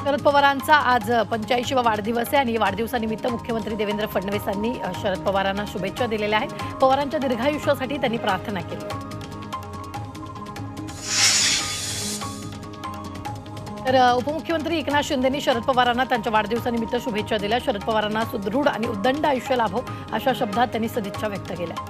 शरद पवारांचा आज 85वा वाढदिवस आहे आणि वाढदिवसानिमित्त मुख्यमंत्री देवेंद्र फडणवीस यांनी शरद पवारांना शुभेच्छा दिलेल्या आहेत। पवारांच्या दीर्घायुष्यासाठी त्यांनी प्रार्थना केली। तर उपमुख्यमंत्री एकनाथ शिंदेंनी शरद पवारांना त्यांच्या वाढदिवसानिमित्त शुभेच्छा दिल्या। शरद पवारांना सुदृढ आणि उदंड आयुष्य लाभो अशा शब्दात त्यांनी सदिच्छा व्यक्त केल्या।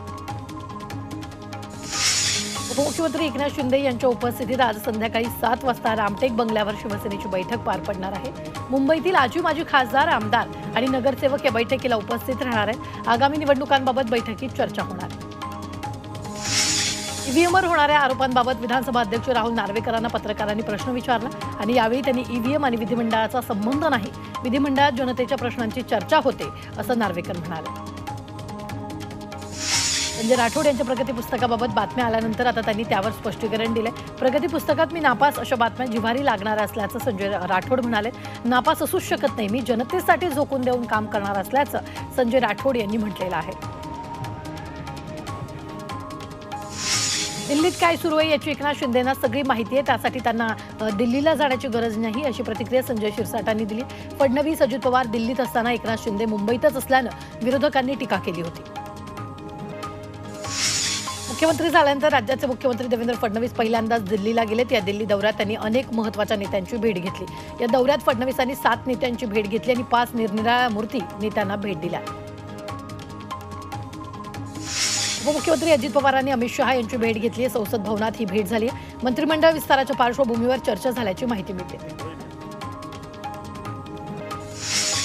उपमुख्यमंत्री एकनाथ शिंदे यांच्या उपस्थितीत आज संध्याकाळी 7 वाजता रामटेक बंगल्यावर शिवसेनेची बैठक पार पडणार आहे। मुंबईतील आजी माजी खासदार, आमदार आणि नगरसेवक या बैठकीला उपस्थित राहणार आहेत। आगामी निवडणुकांबाबत बैठकीत चर्चा होणार आहे। ईव्हीएमवर होणाऱ्या आरोपांबाबत विधानसभा अध्यक्ष राहुल नार्वेकरांना पत्रकारांनी प्रश्न विचारला आणि यावेळी त्यांनी ईव्हीएम आणि विधिमंडळाचा संबंध नाही, विधिमंडळात जनतेच्या प्रश्नांची चर्चा होते असं नार्वेकर म्हणाले। संजय राठोड यांच्या प्रगती पुस्तकाबाबत बातम्या आल्यानंतर आता त्यांनी त्यावर स्पष्टीकरण दिले। प्रगती पुस्तकात मी नापास अशा बातम्या जिव्हारी लागणार असल्याचं संजय राठोड म्हणाले। नापास असूच शकत नाही, मी जनतेसाठी झोकून देऊन काम करणार असल्याचं संजय राठोड यांनी म्हटलेलं आहे। दिल्लीत काय सुरू आहे याची एकनाथ शिंदेंना सगळी माहिती आहे, त्यासाठी त्यांना दिल्लीला जाण्याची गरज नाही अशी प्रतिक्रिया संजय शिरसाटांनी दिली। फडणवीस, अजित पवार दिल्लीत असताना एकनाथ शिंदे मुंबईतच असल्यानं विरोधकांनी टीका केली होती। मुख्यमंत्री झाल्यानंतर राज्याचे मुख्यमंत्री देवेंद्र फडणवीस पहिल्यांदाच दिल्लीला गेलेत। या दिल्ली दौऱ्यात त्यांनी अनेक महत्त्वाच्या नेत्यांची भेट घेतली। या दौऱ्यात फडणवीसांनी 7 नेत्यांची भेट घेतली आणि 5 निरनिराळ्या मूर्ती नेत्यांना भेट दिल्या। उपमुख्यमंत्री अजित पवारांनी अमित शहा यांची भेट घेतली। संसद भवनात ही भेट झाली। मंत्रिमंडळ विस्ताराच्या पार्श्वभूमीवर चर्चा झाल्याची माहिती मिळते।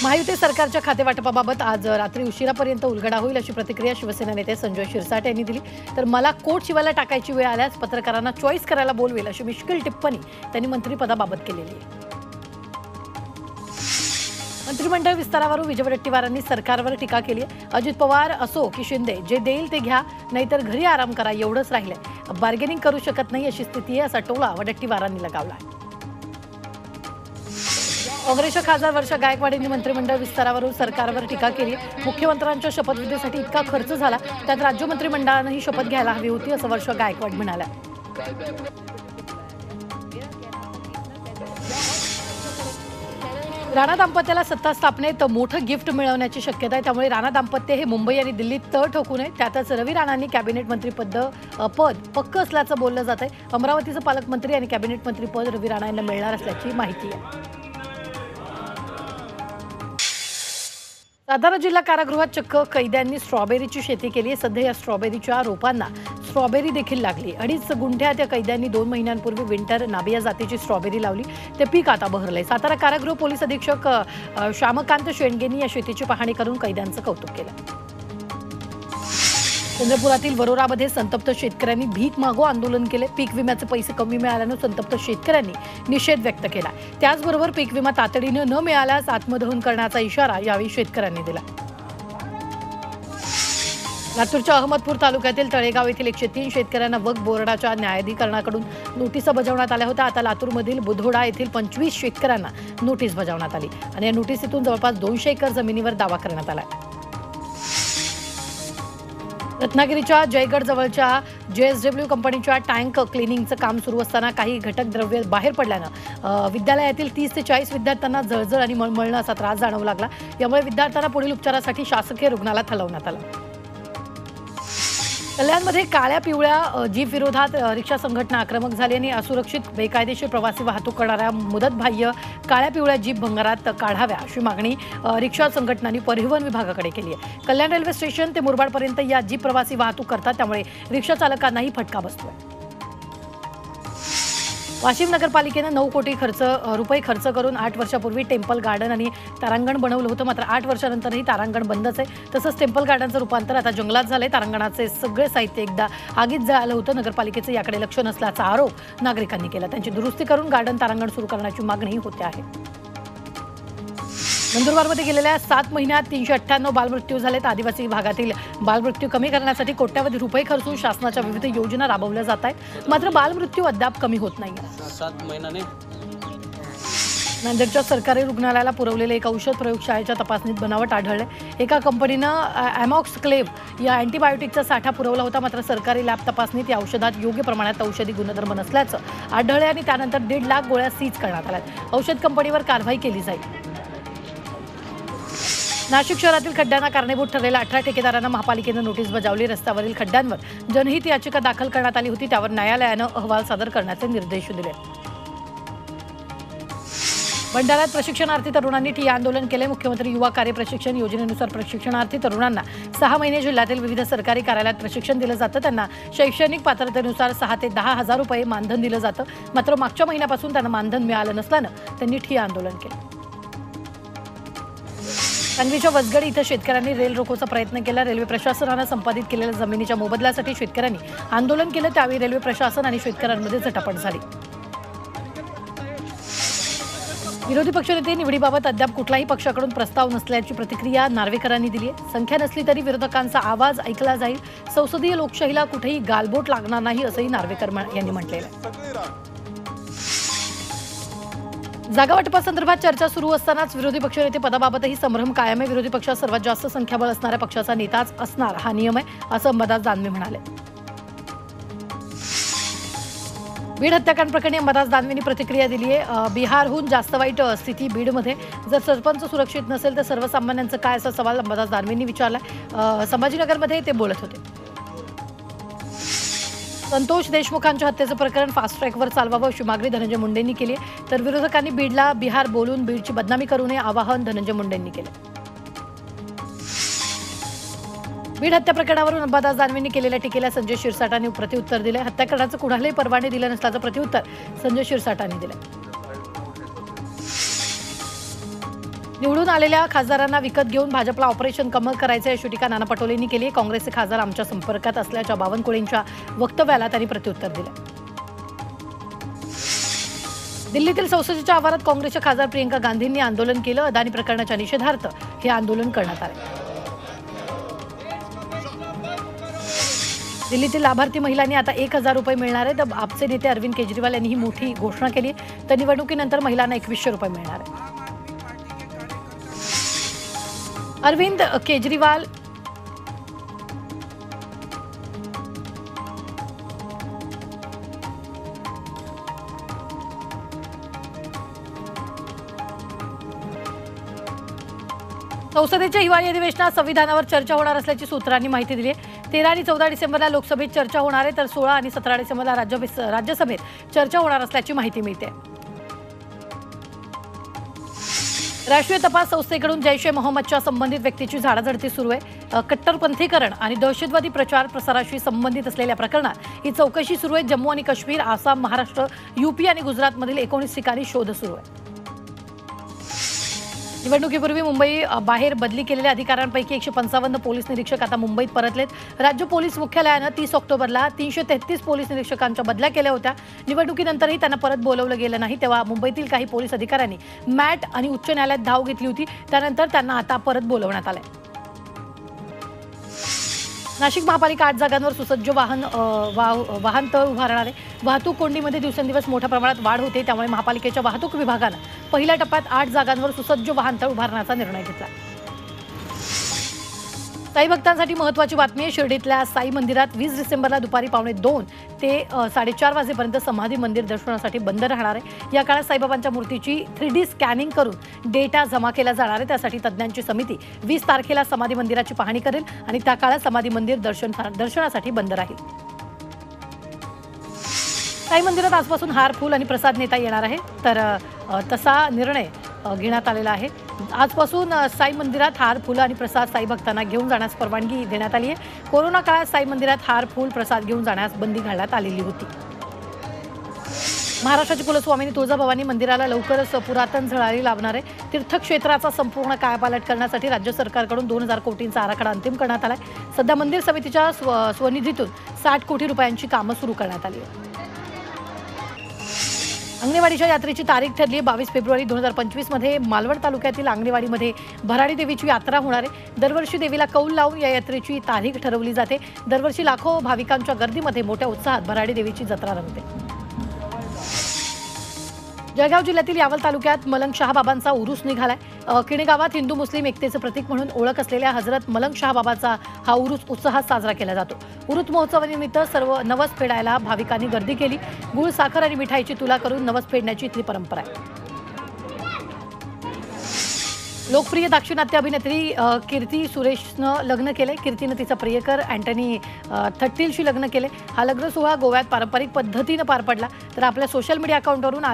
महायुती सरकारच्या खातेवाटपाबाबत आज रात्री उशिरापर्यंत उलगडा होईल अशी प्रतिक्रिया शिवसेना नेते संजय शिरसाट यांनी दिली। तर मला कोट शिवायला टाकायची वेळ आल्यास पत्रकारांना चॉईस करायला बोलवेल अशी मिश्किल टिप्पणी त्यांनी मंत्रिपदाबाबत केलेली आहे। मंत्रिमंडळ विस्तारावरून विजय वडेट्टीवारांनी सरकारवर टीका केली आहे। अजित पवार असो की शिंदे, जे देईल ते घ्या, नाहीतर घरी आराम करा, एवढंच राहिलंय, बार्गेनिंग करू शकत नाही अशी स्थिती आहे असा टोला वडेट्टीवारांनी लगावला आहे। काँग्रेसच्या खासदार वर्षा गायकवाड यांनी मंत्रिमंडळ विस्तारावरून सरकारवर टीका केली। मुख्यमंत्र्यांच्या शपथविधीसाठी इतका खर्च झाला, त्यात राज्य मंत्रिमंडळानं ही शपथ घ्यायला हवी होती असं वर्षा गायकवाड म्हणाल्या। राणा दाम्पत्याला सत्ता स्थापनेत मोठं गिफ्ट मिळवण्याची शक्यता आहे, त्यामुळे राणा दाम्पत्य हे मुंबई आणि दिल्लीत तळ ठोकू नये। त्यातच रवी राणांनी कॅबिनेट मंत्रीपद पक्क असल्याचं बोललं जात आहे। अमरावतीचं पालकमंत्री आणि कॅबिनेट मंत्रीपद रवी राणा यांना मिळणार असल्याची माहिती आहे। सातारा जिल्हा कारागृहात चक्क कैद्यांनी स्ट्रॉबेरीची शेती केली। सध्या या स्ट्रॉबेरीच्या रोपांना स्ट्रॉबेरी देखील लागली। 2.5 गुंठ्यात या कैद्यांनी 2 महिन्यांपूर्वी विंटर नाबिया जातीची स्ट्रॉबेरी लावली। ते पीक आता बहरलंय। सातारा कारागृह पोलीस अधीक्षक श्यामकांत शेंडगेंनी या शेतीची पाहणी करून कैद्यांचं कौतुक केलं। चंद्रपुरातील वरोरामध्ये संतप्त शेतकऱ्यांनी भीक मागो आंदोलन केले। पीक विम्याचे पैसे कमी मिळाल्यानं संतप्त शेतकऱ्यांनी निषेध व्यक्त केला। त्याचबरोबर पीक विमा तातडीनं न मिळाल्यास आत्मदहन करण्याचा इशारा यावेळी शेतकऱ्यांनी दिला। लातूरच्या अहमदपूर तालुक्यातील तळेगाव येथील 103 शेतकऱ्यांना वक्फ बोर्डाच्या न्यायाधिकरणाकडून नोटिसा बजावण्यात आल्या होत्या। आता लातूरमधील बुधोडा येथील 25 शेतकऱ्यांना नोटीस बजावण्यात आली आणि या नोटीसीतून जवळपास 200 एकर जमिनीवर दावा करण्यात आला। रत्नागिरीच्या जयगड जवळच्या JSW कंपनीच्या टँक क्लिनिंगचं काम सुरू असताना काही घटक द्रव्य बाहेर पडल्यानं विद्यालयातील 30 ते 40 विद्यार्थ्यांना जळजळ आणि मळमळणं असा त्रास जाणवू लागला। यामुळे विद्यार्थ्यांना पुढील उपचारासाठी शासकीय रुग्णालयात हलवण्यात आलं। कल्याणमध्ये काळ्या पिवळ्या जीप विरोधात रिक्षा संघटना आक्रमक झाली आणि असुरक्षित बेकायदेशीर प्रवासी वाहतूक करणाऱ्या मुदतबाह्य काळ्या पिवळ्या जीप भंगारात काढाव्या अशी मागणी रिक्षा संघटनांनी परिवहन विभागाकडे केली आहे। कल्याण रेल्वे स्टेशन ते मुरबाडपर्यंत या जीप प्रवासी वाहतूक करतात, त्यामुळे रिक्षा चालकांनाही फटका बसतोय। वाशिम नगरपालिकेनं 9 कोटी रुपये खर्च करून 8 वर्षापूर्वी टेम्पल गार्डन आणि तारांगण बनवलं होतं। मात्र 8 वर्षानंतरही तारांगण बंदच आहे। तसंच टेम्पल गार्डनचं रूपांतर आता जंगलात झालंय। तारांगणाचे सगळे साहित्य एकदा आगीत जळालं होतं। नगरपालिकेचं याकडे लक्ष नसल्याचा आरोप नागरिकांनी केला। त्यांची दुरुस्ती करून गार्डन तारांगण सुरू करण्याची मागणी होते आहे। नंदुरबारमध्ये गेलेल्या 7 महिन्यात 398 बालमृत्यू झालेत। आदिवासी भागातील बालमृत्यू कमी करण्यासाठी कोट्यावधी रुपये खर्चून शासनाच्या विविध योजना राबवल्या जात आहेत, मात्र बालमृत्यू अद्याप कमी होत नाही। 7 महिन्याने नांदेडच्या सरकारी रुग्णालयाला पुरवलेले एक औषध प्रयोगशाळेच्या तपासणीत बनावट आढळले। एका कंपनीनं ॲमॉक्सक्लेव्ह या अँटीबायोटिकचा साठा पुरवला होता, मात्र सरकारी लॅब तपासणीत या औषधात योग्य प्रमाणात औषधी गुणधर्म नसल्याचं आढळले आणि त्यानंतर 1.5 लाख गोळ्या सीज करण्यात आल्या। औषध कंपनीवर कारवाई केली जाईल। नाशिक शहरातील खड्ड्यांना कारणीभूत ठरलेल्या 18 ठेकेदारांना महापालिकेनं नोटीस बजावली। रस्त्यावरील खड्ड्यांवर जनहित याचिका दाखल करण्यात आली होती, त्यावर न्यायालयानं अहवाल सादर करण्याचे निर्देश दिले। भंडाऱ्यात प्रशिक्षणार्थी तरुणांनी ठिय्या आंदोलन केले। मुख्यमंत्री युवा कार्य प्रशिक्षण योजनेनुसार प्रशिक्षणार्थी तरुणांना 6 महिने जिल्ह्यातील विविध सरकारी कार्यालयात प्रशिक्षण दिलं जातं। त्यांना शैक्षणिक पात्रतेनुसार 6 ते 10 हजार रुपये मानधन दिलं जातं, मात्र मागच्या महिन्यापासून त्यांना मानधन मिळालं नसल्यानं त्यांनी ठिय्या आंदोलन केलं। सांगलीच्या वसगड इथं शेतकऱ्यांनी रेल रोकोचा प्रयत्न केला। रेल्वे प्रशासनानं संपादित केलेल्या जमिनीच्या मोबदल्यासाठी शेतकऱ्यांनी आंदोलन केलं। त्यावेळी रेल्वे प्रशासन आणि शेतकऱ्यांमध्ये झटापट झाली। विरोधी पक्षनेते निवडीबाबत अद्याप कुठलाही पक्षाकडून प्रस्ताव नसल्याची प्रतिक्रिया नार्वेकरांनी दिली आहे। संख्या नसली तरी विरोधकांचा आवाज ऐकला जाईल। संसदीय लोकशाहीला कुठेही गालबोट लागणार नाही असंही नार्वेकर यांनी म्हटलेलं आहे। जागावाटपासंदर्भात चर्चा सुरू असतानाच विरोधी पक्षनेते पदाबाबतही संभ्रम कायम आहे। विरोधी पक्षात सर्वात जास्त संख्याबळ असणाऱ्या पक्षाचा नेताच असणार हा नियम आहे, असं अंबादास दानवे म्हणाले। बीड हत्याकांड प्रकरणी अंबादास दानवेंनी प्रतिक्रिया दिली आहे। बिहारहून जास्त वाईट स्थिती बीडमध्ये। जर सरपंच सुरक्षित नसेल तर सर्वसामान्यांचं काय, असा सवाल अंबादास दानवेंनी विचारला। संभाजीनगरमध्ये ते बोलत होते। संतोष देशमुखांच्या हत्येचं प्रकरण फास्ट ट्रॅकवर चालवावं अशी मागणी धनंजय मुंडेंनी केली, तर विरोधकांनी बीडला बिहार बोलून बीडची बदनामी करू नये आवाहन धनंजय मुंडेंनी केलं। बीड हत्या प्रकरणावरून अंबादास दानवेंनी केलेल्या टीकेला संजय शिरसाटांनी प्रत्युत्तर दिले। हत्याकांडाचं कुणालाही परवाने दिले नसल्याचं प्रत्युत्तर संजय शिरसाटांनी दिलं। निवडून आलेल्या खासदारांना विकत घेऊन भाजपला ऑपरेशन कमळ करायचं अशी टीका नाना पटोलेंनी केली। काँग्रेसचे खासदार आमच्या संपर्कात असल्याच्या बावनकुळेंच्या वक्तव्याला त्यांनी प्रत्युत्तर दिलं। दिल्लीतील संसदेच्या आवारात काँग्रेसच्या खासदार प्रियंका गांधींनी आंदोलन केलं। अदानी प्रकरणाच्या निषेधार्थ हे आंदोलन करण्यात आले। दिल्लीतील लाभार्थी महिलांनी आता 1000 रुपये मिळणार आहेत। तर आपचे नेते अरविंद केजरीवाल यांनी ही मोठी घोषणा केली, तर निवडणुकीनंतर महिलांना 2100 रुपये मिळणार आहेत। अरविंद केजरीवाल संसदेच्या हिवाळी अधिवेशनात संविधानावर चर्चा होणार असल्याची सूत्रांनी माहिती दिली आहे। 13 आणि 14 डिसेंबरला लोकसभेत चर्चा होणार आहे, तर 16 आणि 17 डिसेंबरला राज्यसभेत चर्चा होणार असल्याची माहिती मिळते। राष्ट्रीय तपास संस्थेकडून जैश ए मोहम्मदच्या संबंधित व्यक्तीची झाडाझडती सुरू आहे। कट्टरपंथीकरण आणि दहशतवादी प्रचार प्रसाराशी संबंधित असलेल्या प्रकरणात ही चौकशी सुरू आहे। जम्मू आणि काश्मीर, आसाम, महाराष्ट्र, यूपी आणि गुजरातमधील 19 ठिकाणी शोध सुरू आहे। निवडणुकीपूर्वी मुंबई बाहेर बदली केलेल्या अधिकाऱ्यांपैकी 155 पोलीस निरीक्षक आता मुंबईत परतलेत। राज्य पोलीस मुख्यालयानं 30 ऑक्टोबरला 333 पोलीस निरीक्षकांच्या बदल्या केल्या होत्या। निवडणुकीनंतरही त्यांना परत बोलवलं गेलं नाही, तेव्हा मुंबईतील काही पोलीस अधिकाऱ्यांनी मॅट आणि उच्च न्यायालयात धाव घेतली होती। त्यानंतर त्यांना आता परत बोलवण्यात आलंय। नाशिक महापालिका 8 जागांवर सुसज्ज वाहनतळ उभारणार आहे। वाहतूक कोंडीमध्ये दिवसेंदिवस मोठ्या प्रमाणात वाढ होते, त्यामुळे महापालिकेच्या वाहतूक विभागानं पहिल्या टप्प्यात 8 जागांवर सुसज्ज वाहनतळ उभारण्याचा निर्णय घेतला। साई भक्तांसाठी महत्त्वाची बातमी आहे। शिर्डीतल्या साई मंदिरात 20 डिसेंबरला दुपारी 2:15 ते 4:30 वाजेपर्यंत समाधी मंदिर दर्शनासाठी बंद राहणार आहे। या काळात साईबाबांच्या मूर्तीची 3D स्कॅनिंग करून डेटा जमा केला जाणार आहे। त्यासाठी तज्ज्ञांची समिती 20 तारखेला समाधी मंदिराची पाहणी करेल आणि त्या काळात समाधी मंदिर दर्शनासाठी बंद राहील। साई मंदिरात आजपासून हार, फूल आणि प्रसाद नेता येणार आहे, तर तसा निर्णय घेण्यात आलेला आहे। आजपासून साई मंदिरात हार, फुलं आणि प्रसाद साई भक्तांना घेऊन जाण्यास परवानगी देण्यात आली आहे। कोरोना काळात साई मंदिरात हार, फूल, प्रसाद घेऊन जाण्यास बंदी घालण्यात आलेली होती। महाराष्ट्राची कुलस्वामिनी तुळजाभवानी मंदिराला लवकरच पुरातन झळाळी लाभणार आहे। तीर्थक्षेत्राचा संपूर्ण कायापालट करण्यासाठी राज्य सरकारकडून 2000 कोटींचा आराखडा अंतिम करण्यात आला आहे। सध्या मंदिर समितीच्या स्वनिधीतून 60 कोटी रुपयांची कामं सुरू करण्यात आली आहेत। अंगणेवाडीच्या यात्रेची तारीख ठरली आहे 22 फेब्रुवारी 2025 मध्ये मालवण तालुक्यातील अंगणेवाडीमध्ये भराडी देवीची यात्रा होणार आहे। दरवर्षी देवीला कौल लावून या यात्रेची तारीख ठरवली जाते। दरवर्षी लाखो भाविकांच्या गर्दीमध्ये मोठ्या उत्साहात भराडी देवीची जत्रा रंगते। जळगाव जिल्ह्यातील यावल तालुक्यात मलंग शाह बाबांचा उरूस निघालाय। किणी गावात हिंदू मुस्लिम एकतेचं प्रतीक म्हणून ओळख असलेल्या हजरत मलंग शाह बाबाचा हा उरूस उत्साहात साजरा केला जातो। उरूस महोत्सवानिमित्त सर्व नवस फेडायला भाविकांनी गर्दी केली। गुळ साखर आणि मिठाईची तुला करून नवस फेडण्याची इथली परंपरा आहे। लोकप्रिय दाक्षिणात्य अभिनेत्री कीर्ती सुरेशनं लग्न केले। कीर्तीनं तिचा प्रियकर अँटनी थट्टीलशी लग्न केले। हा लग्न सोहळा गोव्यात पारंपरिक पद्धतीनं पार पडला। तर आपल्या सोशल मीडिया अकाउंटवरून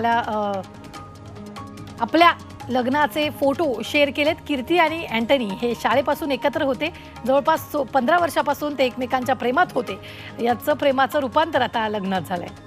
आपल्या लग्नाचे फोटो शेअर केलेत। कीर्ती आणि अँटनी हे शाळेपासून एकत्र होते। जवळपास 15 वर्षापासून ते एकमेकांच्या प्रेमात होते। याचं प्रेमाचं रूपांतर आता लग्नात झालंय।